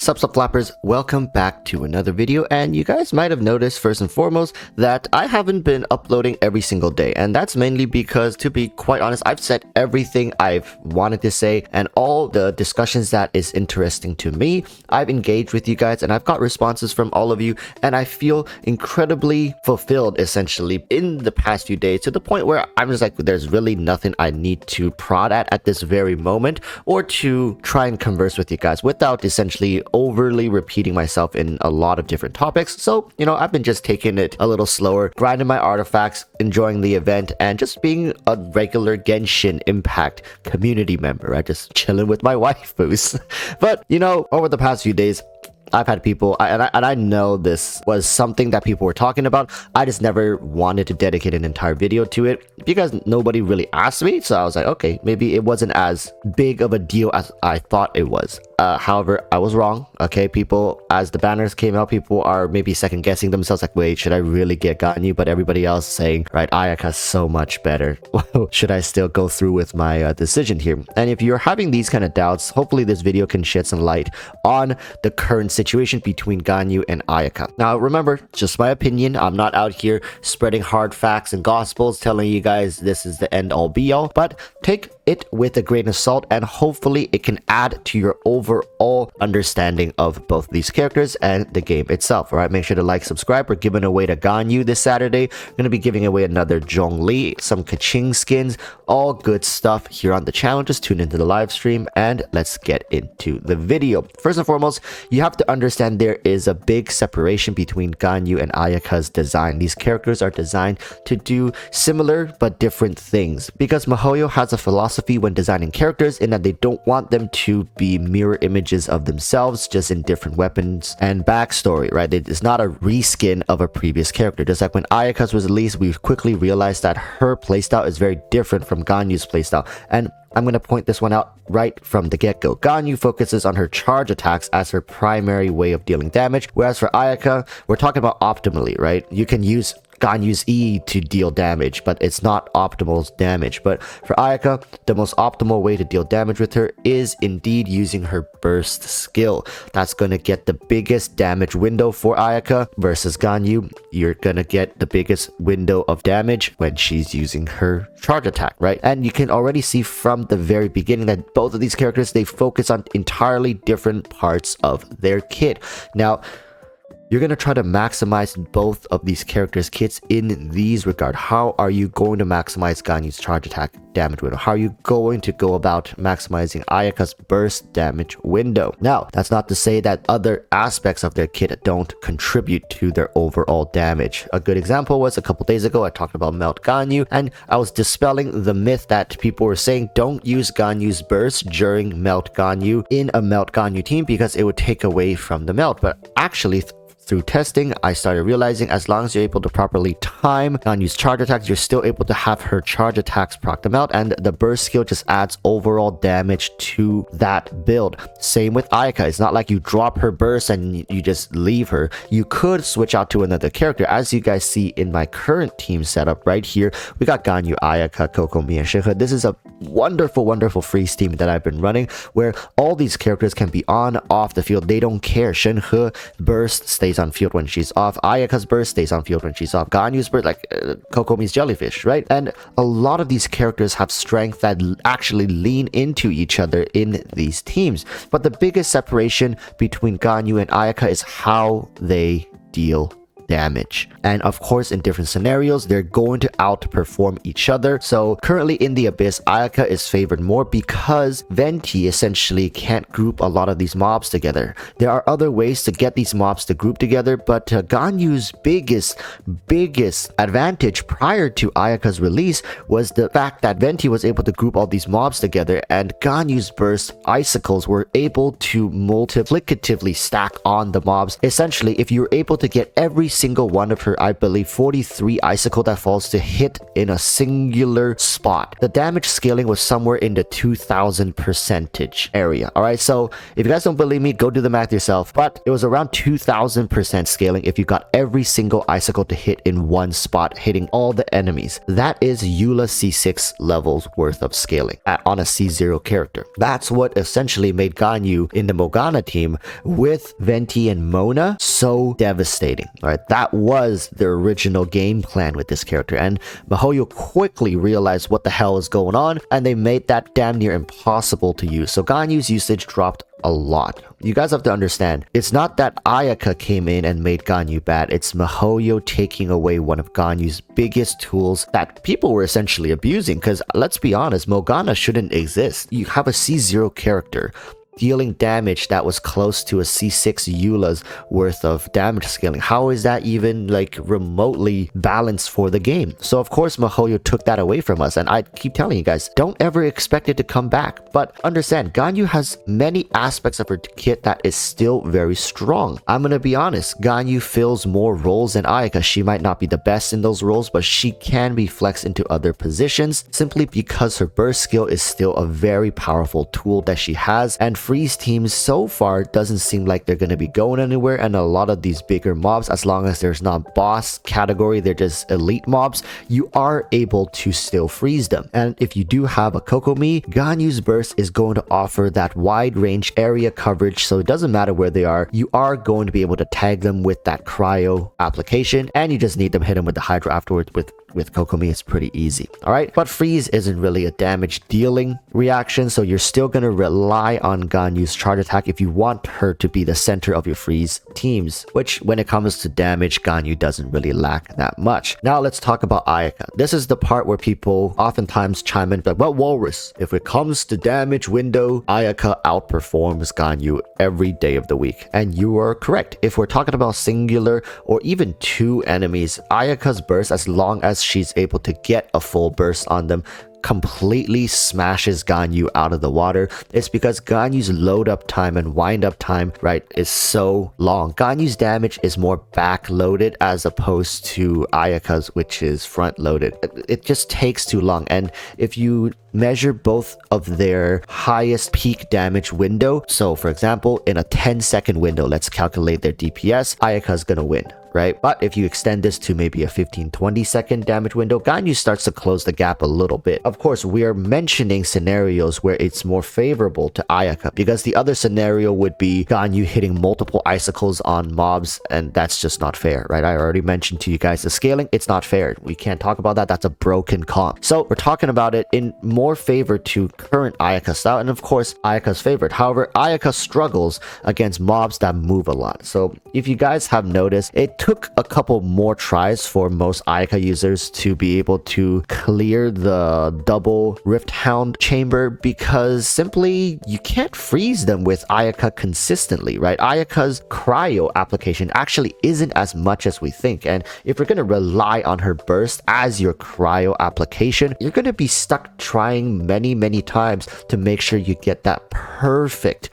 Sup flappers, welcome back to another video, and you guys might have noticed first and foremost that I haven't been uploading every single day, and that's mainly because, to be quite honest, I've said everything I've wanted to say and all the discussions that is interesting to me. I've engaged with you guys and I've got responses from all of you, and I feel incredibly fulfilled essentially in the past few days, to the point where I'm just like, there's really nothing I need to prod at this very moment or to try and converse with you guys without essentially overly repeating myself in a lot of different topics. So, I've been just taking it a little slower, grinding my artifacts, enjoying the event, and just being a regular Genshin Impact community member, right? Just chilling with my waifus. But, over the past few days, I've had people, and I know this was something that people were talking about. I just never wanted to dedicate an entire video to it because nobody really asked me. So I was like, okay, maybe it wasn't as big of a deal as I thought it was. However, I was wrong. Okay, people, as the banners came out, people are maybe second guessing themselves, like, wait, should I really get Ganyu? But everybody else saying, right, Ayaka's so much better. Should I still go through with my decision here? And if you're having these kind of doubts, hopefully this video can shed some light on the current situation between Ganyu and Ayaka. Now, remember, just my opinion. I'm not out here spreading hard facts and gospels, telling you guys this is the end all be all, but take it with a grain of salt, and hopefully it can add to your overall understanding of both these characters and the game itself. All right, make sure to like, subscribe. We're giving away to Ganyu this Saturday. We're going to be giving away another Zhongli, some Kaching skins, all good stuff here on the channel. Just tune into the live stream and let's get into the video. First and foremost, you have to understand there is a big separation between Ganyu and Ayaka's design. These characters are designed to do similar but different things, because miHoYo has a philosophy when designing characters in that they don't want them to be mirror images of themselves, just in different weapons and backstory, right? It is not a reskin of a previous character. Just like when Ayaka's was released, we quickly realized that her playstyle is very different from Ganyu's playstyle, and I'm going to point this one out right from the get-go. Ganyu focuses on her charge attacks as her primary way of dealing damage, whereas for Ayaka, we're talking about optimally, right? You can use Ganyu's E to deal damage, but it's not optimal damage. But for Ayaka, the most optimal way to deal damage with her is indeed using her burst skill. That's going to get the biggest damage window for Ayaka versus Ganyu. You're going to get the biggest window of damage when she's using her charge attack, right? And you can already see from the very beginning that both of these characters, they focus on entirely different parts of their kit. Now, you're going to try to maximize both of these characters' kits in these regard. How are you going to maximize Ganyu's charge attack damage window? How are you going to go about maximizing Ayaka's burst damage window? Now, that's not to say that other aspects of their kit don't contribute to their overall damage. A good example was a couple days ago, I talked about Melt Ganyu, and I was dispelling the myth that people were saying don't use Ganyu's burst during Melt Ganyu in a Melt Ganyu team because it would take away from the melt. But actually, through testing, I started realizing as long as you're able to properly time Ganyu's charge attacks, you're still able to have her charge attacks proc them out, and the burst skill just adds overall damage to that build. Same with Ayaka. It's not like you drop her burst and you just leave her. You could switch out to another character. As you guys see in my current team setup right here, we got Ganyu, Ayaka, Kokomi, and Shenhe. This is a wonderful freeze team that I've been running where all these characters can be on, off the field. They don't care. Shenhe burst stays on field when she's off. Ayaka's burst stays on field when she's off. Ganyu's burst, like Kokomi's jellyfish, right? And a lot of these characters have strength that actually lean into each other in these teams. But the biggest separation between Ganyu and Ayaka is how they deal damage. And of course, in different scenarios, they're going to outperform each other. So currently in the Abyss, Ayaka is favored more because Venti essentially can't group a lot of these mobs together. There are other ways to get these mobs to group together, but Ganyu's biggest advantage prior to Ayaka's release was the fact that Venti was able to group all these mobs together, and Ganyu's burst icicles were able to multiplicatively stack on the mobs. Essentially, if you're able to get every single one of her, I believe, 43 icicle that falls to hit in a singular spot. The damage scaling was somewhere in the 2000% area. All right, so if you guys don't believe me, go do the math yourself, but it was around 2000% scaling if you got every single icicle to hit in one spot, hitting all the enemies. That is Eula C6 levels worth of scaling on a C0 character. That's what essentially made Ganyu in the Morgana team with Venti and Mona so devastating. All right, that was the original game plan with this character, and MiHoYo quickly realized what the hell is going on, and they made that damn near impossible to use. So Ganyu's usage dropped a lot. You guys have to understand, it's not that Ayaka came in and made Ganyu bad, it's MiHoYo taking away one of Ganyu's biggest tools that people were essentially abusing, because let's be honest, Morgana shouldn't exist. You have a C0 character dealing damage that was close to a C6 Eula's worth of damage scaling. How is that even like remotely balanced for the game? So of course MiHoYo took that away from us, and I keep telling you guys, don't ever expect it to come back. But understand, Ganyu has many aspects of her kit that is still very strong. I'm gonna be honest, Ganyu fills more roles than Ayaka. She might not be the best in those roles, but she can be flexed into other positions simply because her burst skill is still a very powerful tool that she has, and freeze teams so far doesn't seem like they're going to be going anywhere, and a lot of these bigger mobs, as long as there's not boss category, they're just elite mobs, you are able to still freeze them. And if you do have a Kokomi, Ganyu's burst is going to offer that wide range area coverage, so it doesn't matter where they are, you are going to be able to tag them with that cryo application, and you just need them hit them with the hydro afterwards. With Kokomi, it's pretty easy. All right, but freeze isn't really a damage dealing reaction, so you're still going to rely on Ganyu's charge attack if you want her to be the center of your freeze teams, which when it comes to damage, Ganyu doesn't really lack that much. Now let's talk about Ayaka. This is the part where people oftentimes chime in like, well, Walrus, if it comes to damage window, Ayaka outperforms Ganyu every day of the week. And you are correct. If we're talking about singular or even two enemies, Ayaka's burst, as long as she's able to get a full burst on them, completely smashes Ganyu out of the water. It's because Ganyu's load up time and wind up time, right, is so long. Ganyu's damage is more back loaded as opposed to Ayaka's, which is front loaded. It just takes too long. And if you measure both of their highest peak damage window, so for example, in a 10-second window, let's calculate their DPS, Ayaka's gonna win, right? But if you extend this to maybe a 15-20 second damage window, Ganyu starts to close the gap a little bit. Of course, we are mentioning scenarios where it's more favorable to Ayaka, because the other scenario would be Ganyu hitting multiple icicles on mobs, and that's just not fair, right? I already mentioned to you guys the scaling, it's not fair. We can't talk about that. That's a broken comp. So we're talking about it in more favor to current Ayaka style, and of course Ayaka's favorite. However, Ayaka struggles against mobs that move a lot. So if you guys have noticed, it took a couple more tries for most Ayaka users to be able to clear the double Rift Hound chamber, because simply you can't freeze them with Ayaka consistently, right? Ayaka's cryo application actually isn't as much as we think, and if you're going to rely on her burst as your cryo application, you're going to be stuck trying many times to make sure you get that perfect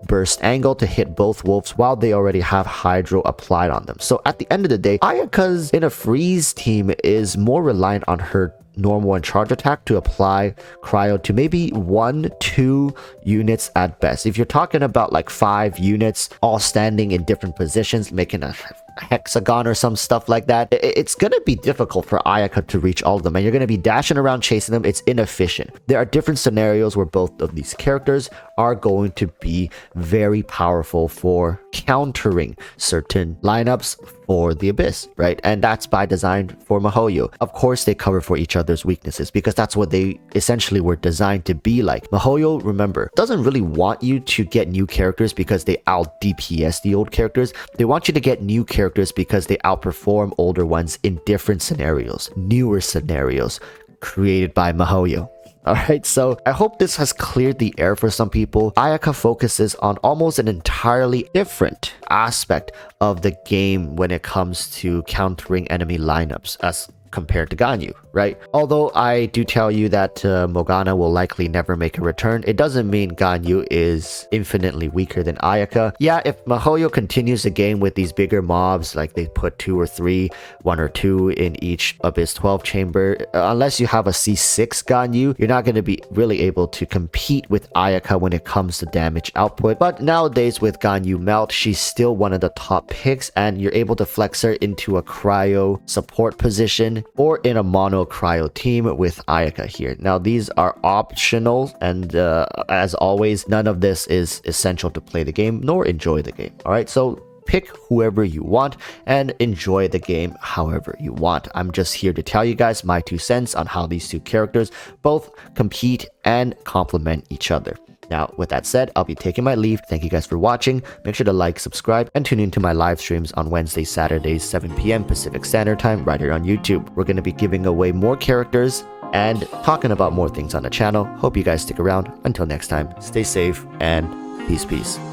burst angle to hit both wolves while they already have hydro applied on them. So at the end of the day, Ayaka's in a freeze team is more reliant on her normal and charge attack to apply cryo to maybe 1-2 units at best. If you're talking about like 5 units all standing in different positions, making a hexagon or some stuff like that, it's gonna be difficult for Ayaka to reach all of them, and you're gonna be dashing around chasing them. It's inefficient. There are different scenarios where both of these characters are going to be very powerful for countering certain lineups for the Abyss, right? And that's by design for MiHoYo. Of course, they cover for each other's weaknesses because that's what they essentially were designed to be like. MiHoYo, remember, doesn't really want you to get new characters because they out DPS the old characters. They want you to get new characters because they outperform older ones in different scenarios, newer scenarios created by MiHoYo. Alright, so I hope this has cleared the air for some people. Ayaka focuses on almost an entirely different aspect of the game when it comes to countering enemy lineups, as compared to Ganyu, right? Although I do tell you that Morgana will likely never make a return, it doesn't mean Ganyu is infinitely weaker than Ayaka. Yeah, if MiHoYo continues the game with these bigger mobs, like they put 2 or 3, 1 or 2 in each Abyss 12 chamber, unless you have a C6 Ganyu, you're not going to be really able to compete with Ayaka when it comes to damage output. But nowadays with Ganyu Melt, she's still one of the top picks, and you're able to flex her into a cryo support position or in a mono cryo team with Ayaka here. Now these are optional, and as always, none of this is essential to play the game nor enjoy the game. All right, so pick whoever you want and enjoy the game however you want. I'm just here to tell you guys my 2 cents on how these 2 characters both compete and complement each other. Now, with that said, I'll be taking my leave. Thank you guys for watching. Make sure to like, subscribe, and tune into my live streams on Wednesdays, Saturdays, 7 p.m. Pacific Standard Time right here on YouTube. We're going to be giving away more characters and talking about more things on the channel. Hope you guys stick around. Until next time, stay safe and peace.